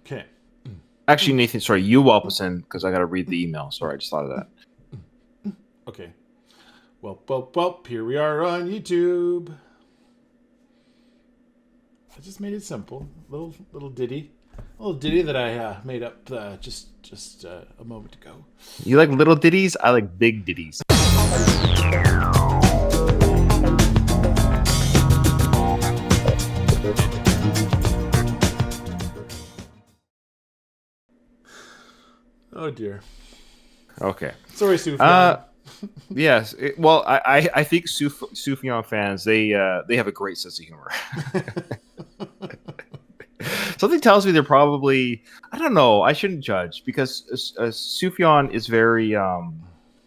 Okay. Actually, Nathan, sorry, you Welp us in because I got to read the email. Sorry, I just thought of that. Okay. Well, here we are on YouTube. I just made it simple. Little ditty. A little ditty that I made up just a moment ago. You like little ditties? I like big ditties. Oh dear. Okay. Sorry, Sufjan. Yes. I think Sufjan fans they have a great sense of humor. Something tells me they're probably, I don't know. I shouldn't judge because Sufjan is very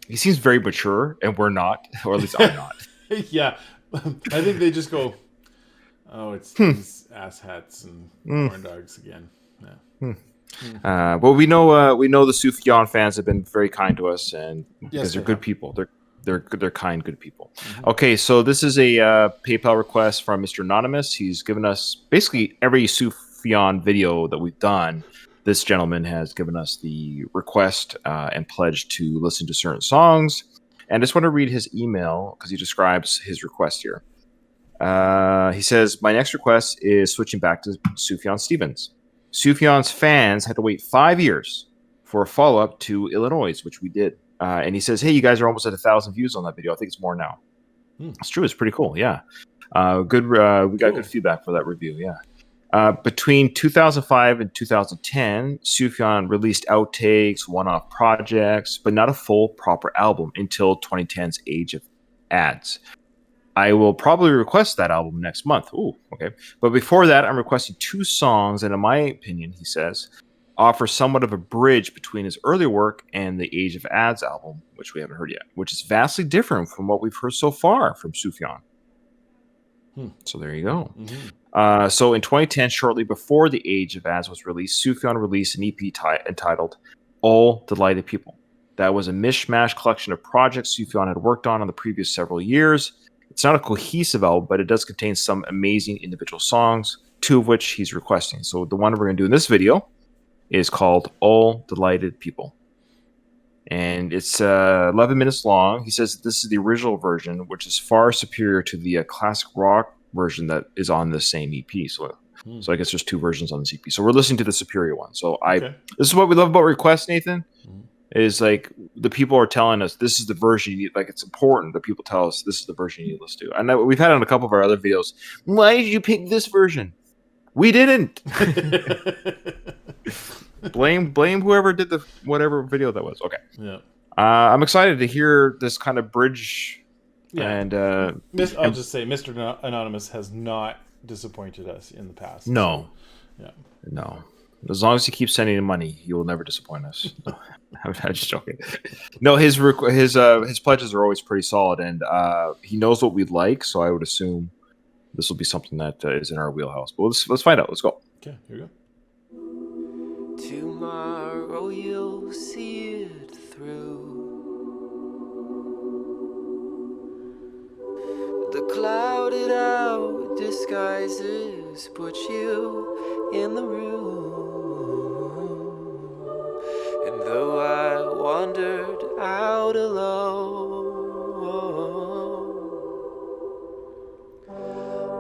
he seems very mature and we're not, or at least I'm not. Yeah. I think they just go, oh, it's Hmm. these ass hats and Mm. corn dogs again. Yeah. But we know the Sufjan fans have been very kind to us, and because Yes, they're they good have. people, they're kind, good people. Okay, so this is a PayPal request from Mr. Anonymous. He's given us basically every Sufjan video that we've done. This gentleman has given us the request and pledge to listen to certain songs. And I just want to read his email because he describes his request here. He says, my next request is switching back to Sufjan Stevens. Sufjan's fans had to wait 5 years for a follow-up to Illinois, which we did. And he says, hey, you guys are almost at 1,000 views on that video. I think it's more now. It's true. It's pretty cool. Yeah. Good. We got Cool. good feedback for that review. Yeah. Between 2005 and 2010, Sufjan released outtakes, one-off projects, but not a full, proper album until 2010's Age of Ads. I will probably request that album next month. Ooh, okay. But before that, I'm requesting 2 songs, and in my opinion, he says, offer somewhat of a bridge between his earlier work and the Age of Ads album, which we haven't heard yet, which is vastly different from what we've heard so far from Sufjan. So there you go. So in 2010, shortly before the Age of Ads was released, Sufjan released an EP entitled All Delighted People. That was a mishmash collection of projects Sufjan had worked on the previous several years. It's not a cohesive album, but it does contain some amazing individual songs, 2 of which he's requesting. So the one we're going to do in this video is called All Delighted People. And it's 11 minutes long. He says this is the original version, which is far superior to the classic rock version that is on the same EP. So I guess there's 2 versions on this EP. So we're listening to the superior one. So Okay. This is what we love about requests, Nathan. Is like the people are telling us this is the version you need. Like it's important that people tell us this is the version you need to listen to. And we've had it on a couple of our other videos. Why did you pick this version? We didn't. blame whoever did the whatever video that was. Okay. Yeah. I'm excited to hear this kind of bridge. Yeah. And I'll just say, Mr. Anonymous has not disappointed us in the past. No. So, yeah. No. As long as he keeps sending in money, he will never disappoint us. No, I'm just joking. No, his pledges are always pretty solid, and he knows what we'd like. So I would assume this will be something that is in our wheelhouse. But let's find out. Let's go. Okay, here we go. Tomorrow you'll see it through. The clouded out disguises put you in the room. And though I wandered out alone,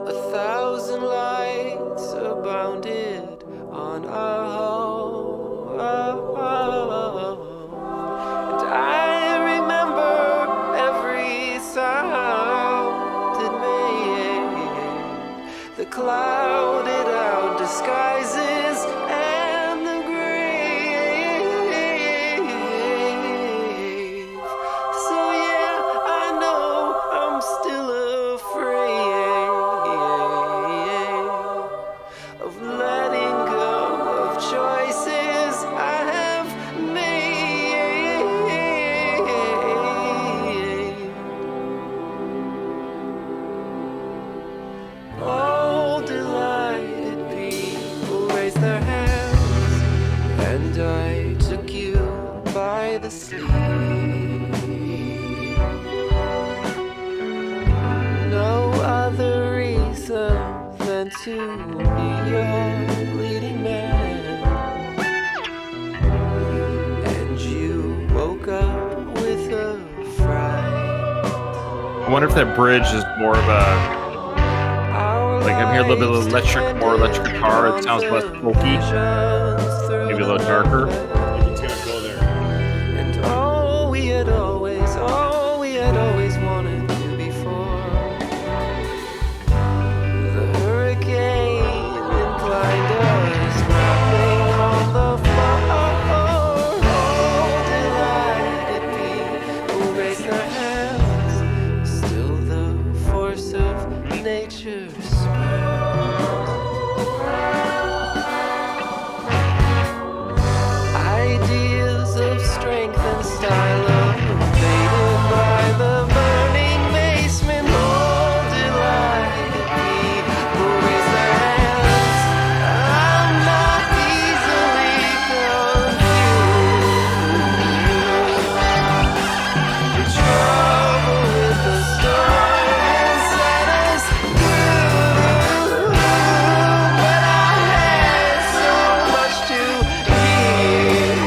1,000 lights abounded on our home. And I remember every sound it made. The clouded out disguises and the grave. So yeah, I know I'm still afraid of letting go of choices I have made. All delighted people raised their hands, and I took you by the sleeve. No other reason than to be your leading man. wonder if that bridge is more of a, like I'm hearing a little bit of electric, more electric guitar. It sounds less folky, maybe a little darker. It's gonna go there. And all we had always wanted to before. The hurricane inclined us, dropping on the floor. Oh, delighted people raise their hands. Still the force of nature spreads. Ideas of strength and style faded by the burning basement. All delighted people raise their hands. I'm not easily confused. Trouble with the storm inside us grew, but I had so much to give.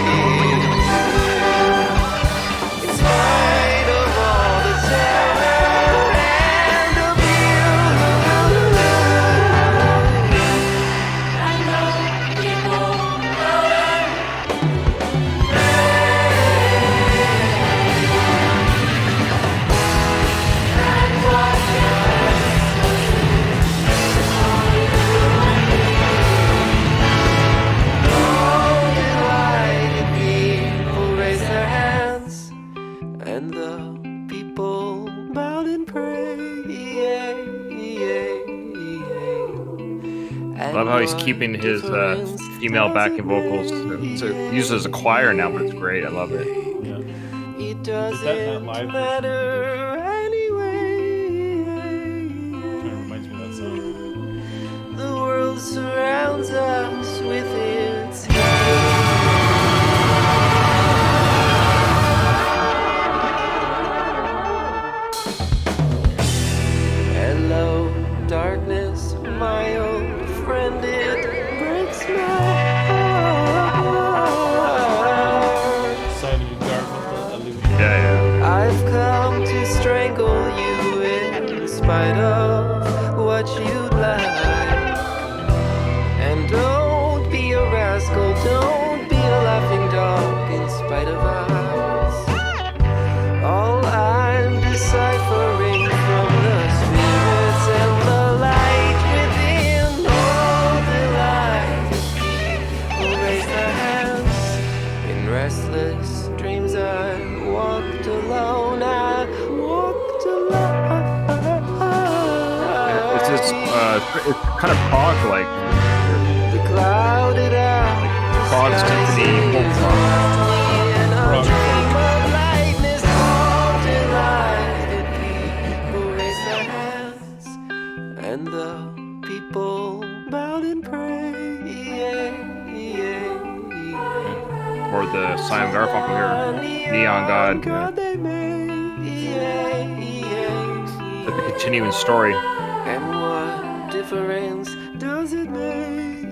In spite of all the terror and abuse, I know people delighted people raise their hands, and the people bowed and prayed. Love how he's keeping his female backing vocals. It's used as a choir now, but it's great. I love it. Yeah. It Is that that live doesn't version? matter anyway. Kind of reminds me of that song. The world surrounds us with its hello, darkness, my old friend. It breaks my heart. Simon and Garfunkel, Illusion. Yeah. I've come to strangle you in spite of what you'd like. And don't be a rascal, don't be a laughing dog in spite of us. All I'm deciphering from the spirits and the light within. All delighted people raise their hands. In restless dreams I walked alone, It's just it's kind of prog like. the clouded out Prog symphony, folk rock. Prog. And the people bowed and prayed. Or the Simon Garfunkel here, Neon God. they The continuing story. And what difference does it make?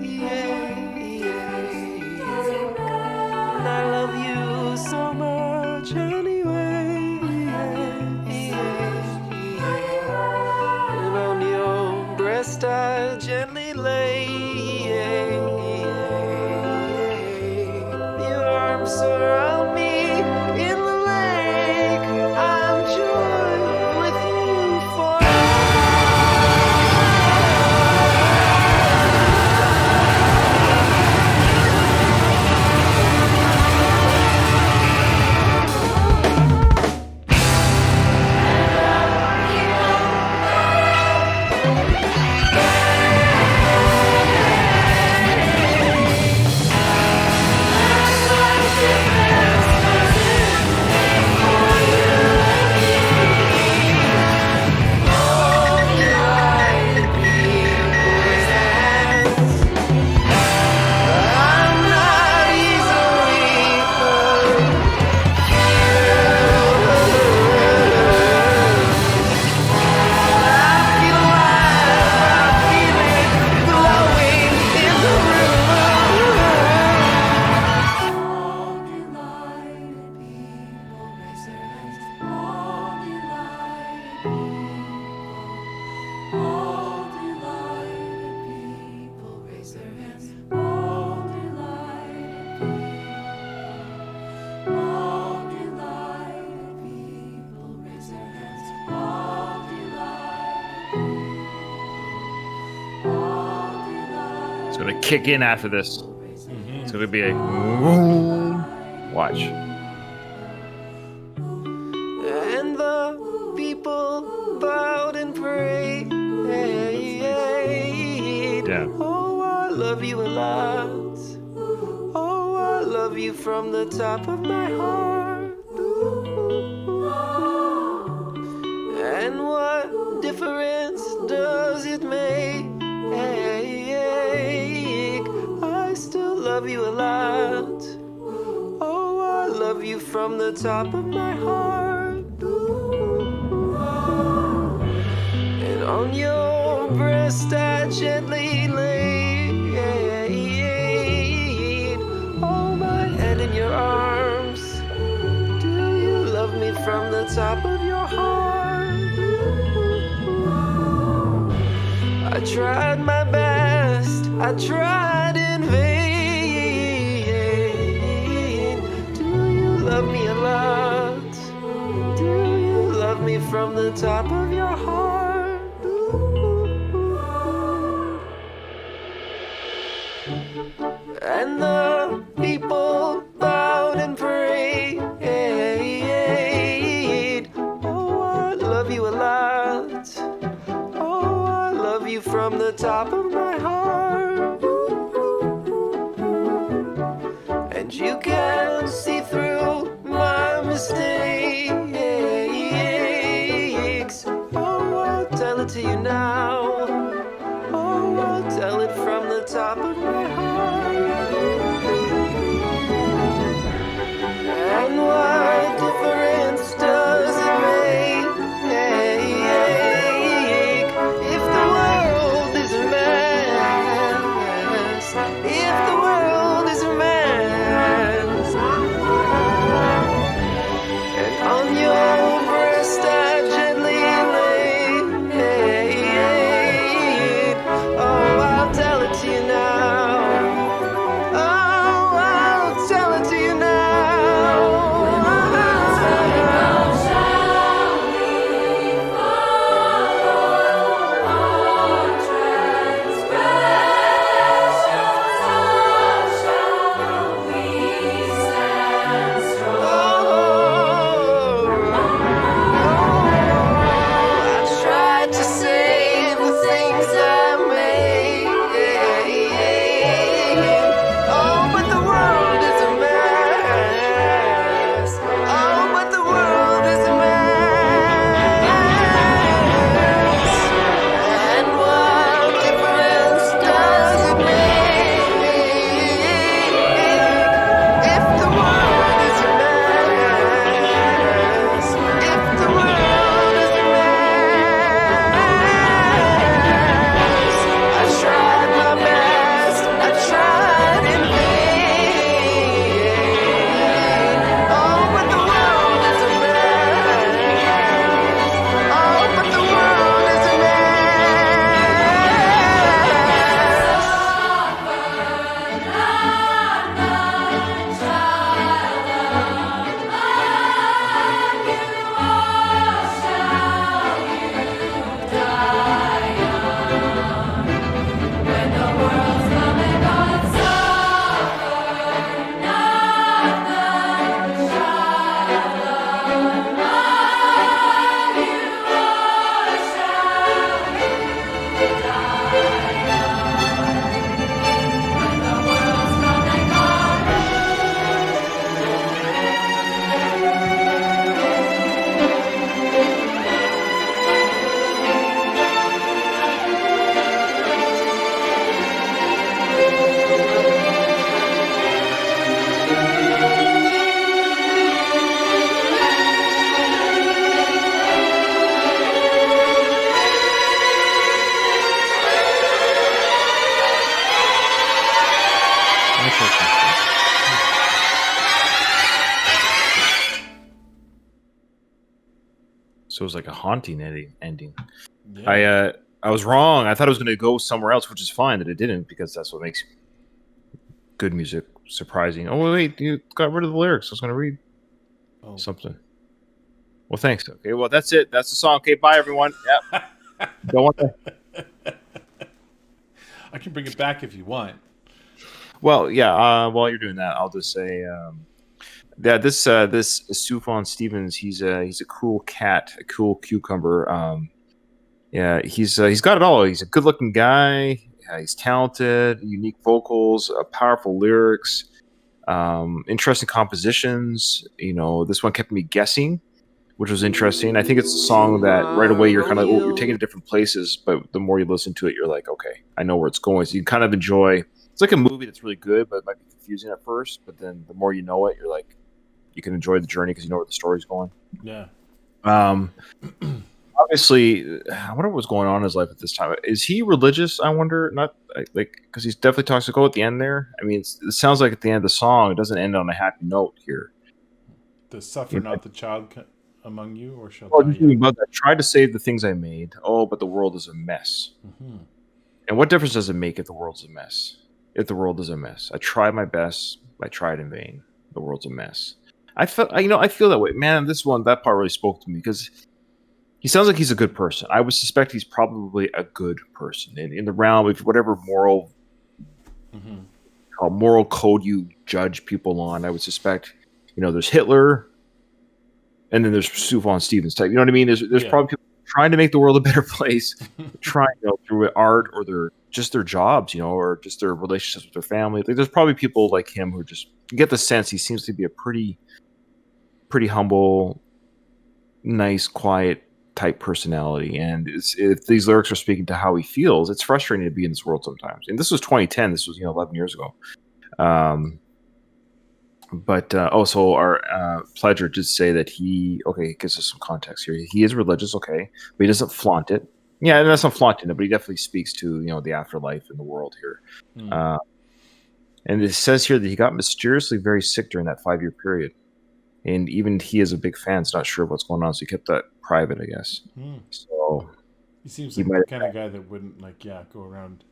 And I love you so much anyway. And on your breast I gently lay. Your arms surround me in the lake. I'm joined with you forever. kick in after this. Mm-hmm. It's gonna be a watch. And the people bowed and prayed. Yeah. Oh, I love you a lot. Oh, I love you from the top of my heart. And what difference does it make? I still love you a lot. Oh, I love you from the top of my heart. And on your breast I gently laid. Hold my head in your arms. Do you love me from the top of your heart? I tried my best, I tried in vain. Do you love me a lot? Do you love me from the top of your heart? And the people bowed and prayed. Oh, I love you a lot. Oh, I love you from the top of my heart. And you can see through my mistakes. Oh, I'll tell it to you now. Oh, I'll tell it from the top of my heart. And what difference does it make? If the world is a mess, if the world is a mess, and on your breast I gently laid. Oh, I'll tell it to you now. Oh, I'll tell it to you now. I tried to save the things I made. Oh, but the world is a mess. Oh, but the world is a mess. And what difference does it make if the world is a mess? If the world is a mess, I tried my best, I tried in vain. Oh, but the world is a mess. Oh, but the world is a So it was like a haunting ending. Yeah. I was wrong. I thought it was going to go somewhere else, which is fine that it didn't, because that's what makes good music surprising. Oh wait, you got rid of the lyrics. I was going to read something. Well, thanks. Okay, well that's it. That's the song. Okay, bye everyone. Yep. Don't want to. I can bring it back if you want. Well, yeah. While you're doing that, I'll just say that this Sufjan Stevens, he's a cool cat, a cool cucumber. Yeah, he's got it all. He's a good-looking guy. Yeah, he's talented, unique vocals, powerful lyrics, interesting compositions. This one kept me guessing, which was interesting. I think it's a song that right away you're kind of you're taking it to different places, but the more you listen to it, you're like, okay, I know where it's going. So you kind of enjoy. It's like a movie that's really good, but it might be confusing at first. But then the more you know it, you're like, you can enjoy the journey because you know where the story's going. Yeah. Obviously, I wonder what's going on in his life at this time. Is he religious? I wonder. Not like because he's definitely toxical at the end there. I mean, it sounds like at the end of the song, it doesn't end on a happy note here. The suffer not the child among you, or shall I die. tried to save the things I made. Oh, but the world is a mess. Mm-hmm. And what difference does it make if the world's a mess? If the world is a mess, I tried my best. I tried in vain. The world's a mess. I feel that way, man. That part really spoke to me because he sounds like he's a good person. I would suspect he's probably a good person in the realm of whatever moral code you judge people on. I would suspect, there's Hitler, and then there's Sufjan Stevens type. You know what I mean? There's probably people trying to make the world a better place, trying through art or their jobs, or just their relationships with their family. Like, there's probably people like him who just get the sense he seems to be a pretty humble, nice, quiet type personality. And if these lyrics are speaking to how he feels, it's frustrating to be in this world sometimes. And this was 2010. This was 11 years ago. But also our pledger did say that he gives us some context here. He is religious, okay, but he doesn't flaunt it. Yeah, and that's not flaunting it, but he definitely speaks to the afterlife in the world here. And it says here that he got mysteriously very sick during that 5-year period, and even he is a big fan. Is not sure what's going on, so he kept that private, I guess. So he seems like the kind of guy that wouldn't go around.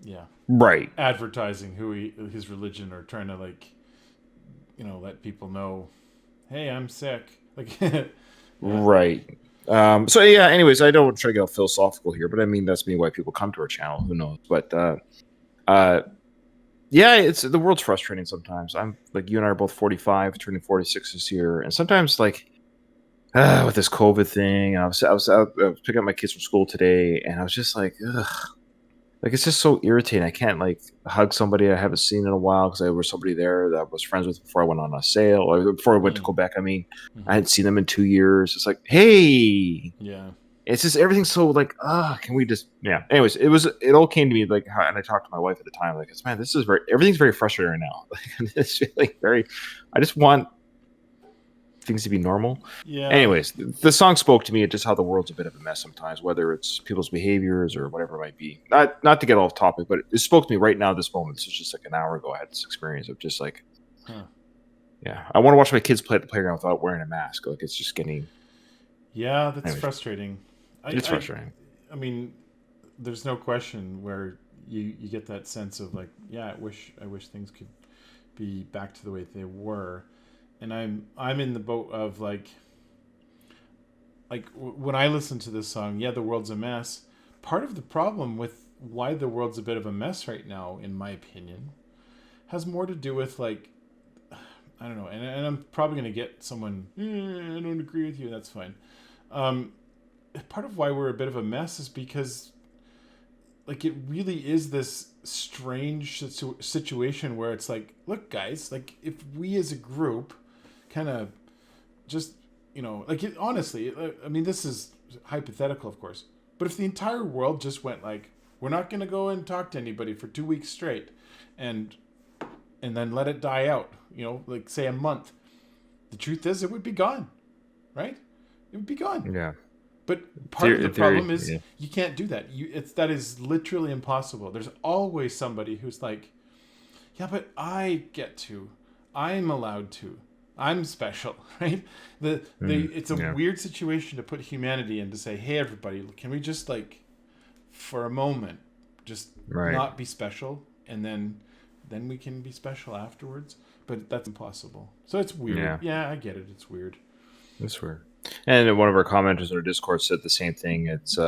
Yeah. Right. Advertising his religion, or trying to let people know, hey, I'm sick. Yeah. Right. So yeah. Anyways, I don't try to get all philosophical here, but I mean that's maybe why people come to our channel. Who knows? But yeah, the world's frustrating sometimes. I'm like you and I are both 45, turning 46 this year, and sometimes with this COVID thing, I was picking up my kids from school today, and I was just like, ugh. Like, it's just so irritating. I can't hug somebody I haven't seen in a while because there was somebody there that I was friends with before I went on a sail, or before I went to Quebec. I mean, I hadn't seen them in 2 years. It's like, hey, yeah. It's just everything's so can we just, yeah. Anyways, it all came to me and I talked to my wife at the time, man, everything's very frustrating right now. It's feeling I just want things to be normal. Yeah. Anyways, the song spoke to me at just how the world's a bit of a mess sometimes, whether it's people's behaviors or whatever it might be. Not to get off topic, but it spoke to me right now, this moment. This was just an hour ago. I had this experience of just yeah, I want to watch my kids play at the playground without wearing a mask. It's just getting. Yeah, that's frustrating. It's frustrating. I mean, there's no question where you get that sense of I wish things could be back to the way they were. And I'm in the boat of when I listen to this song, yeah, the world's a mess. Part of the problem with why the world's a bit of a mess right now, in my opinion, has more to do with I don't know, and I'm probably going to get someone, I don't agree with you, that's fine. Part of why we're a bit of a mess is because it really is this strange situation where it's look, guys, if we as a group kind of just honestly, I mean, this is hypothetical, of course, but if the entire world just went we're not going to go and talk to anybody for 2 weeks straight and then let it die out, say a month, the truth is it would be gone, right? It would be gone. Yeah. But part of the problem is you can't do that. That is literally impossible. There's always somebody who's yeah, but I get to, I'm allowed to, I'm special, right? It's a weird situation to put humanity in, to say, hey, everybody, can we just for a moment, just not be special, and then we can be special afterwards? But that's impossible. So it's weird. Yeah, I get it. It's weird. It's weird. And one of our commenters in our Discord said the same thing. It's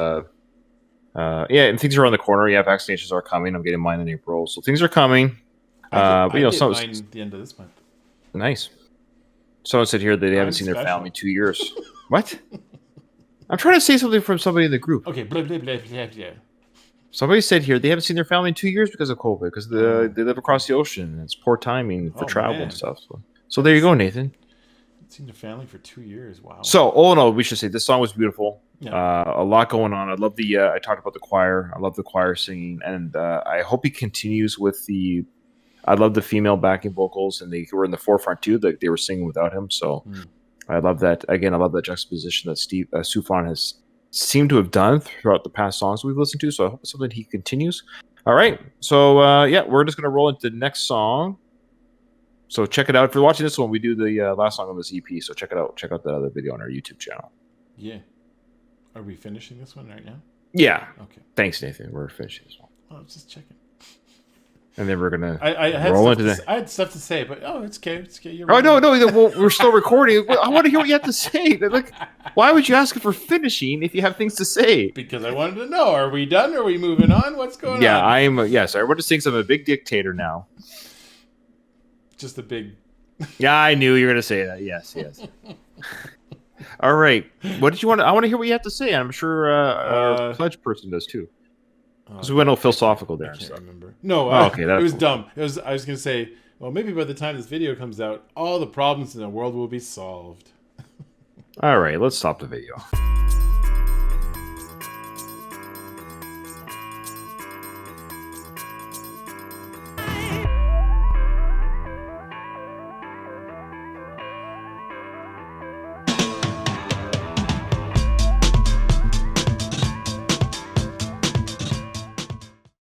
Yeah, and things are around the corner. Yeah, vaccinations are coming. I'm getting mine in April, so things are coming. I But you know, get some mine at the end of this month. nice. Someone said here that they haven't I'm seen their special. family in 2 years. What? I'm trying to say something from somebody in the group. Okay, blah blah blah blah blah. Somebody said here they haven't seen their family in 2 years because of COVID, because they live across the ocean. And it's poor timing for Oh, travel man. and stuff. So there you go, Nathan. Seen the family for 2 years. Wow. So all in all, we should say this song was beautiful. Yeah. A lot going on. I love the. I talked about the choir. I love the choir singing, and I hope he continues with the. I love the female backing vocals, and they were in the forefront too. That they were singing without him. So I love that. Again, I love that juxtaposition that Sufjan has seemed to have done throughout the past songs we've listened to. So I hope it's something he continues. All right. So yeah, we're just gonna roll into the next song. So check it out. If you're watching this one, we do the last song on this EP. So check it out. Check out the other video on our YouTube channel. Yeah. Are we finishing this one right now? Yeah. Okay. Thanks, Nathan. We're finishing this one. Oh, I was just checking. And then we're gonna I had roll stuff into to that. I had stuff to say, but it's okay. It's okay. You're Oh right. no! We're still recording. I want to hear what you have to say. Like, why would you ask for finishing if you have things to say? Because I wanted to know: are we done? Are we moving on? What's going on? Yeah, I'm. Yes, everyone just thinks I'm a big dictator now. Just a big. Yeah, I knew you were gonna say that. Yes. All right. What did you want? I want to hear what you have to say. I'm sure our pledge person does too. Because we went all philosophical there. I can't So. remember. No, Okay, it that's was cool. dumb. I was going to say, well, maybe by the time this video comes out, all the problems in the world will be solved. All right, let's stop the video.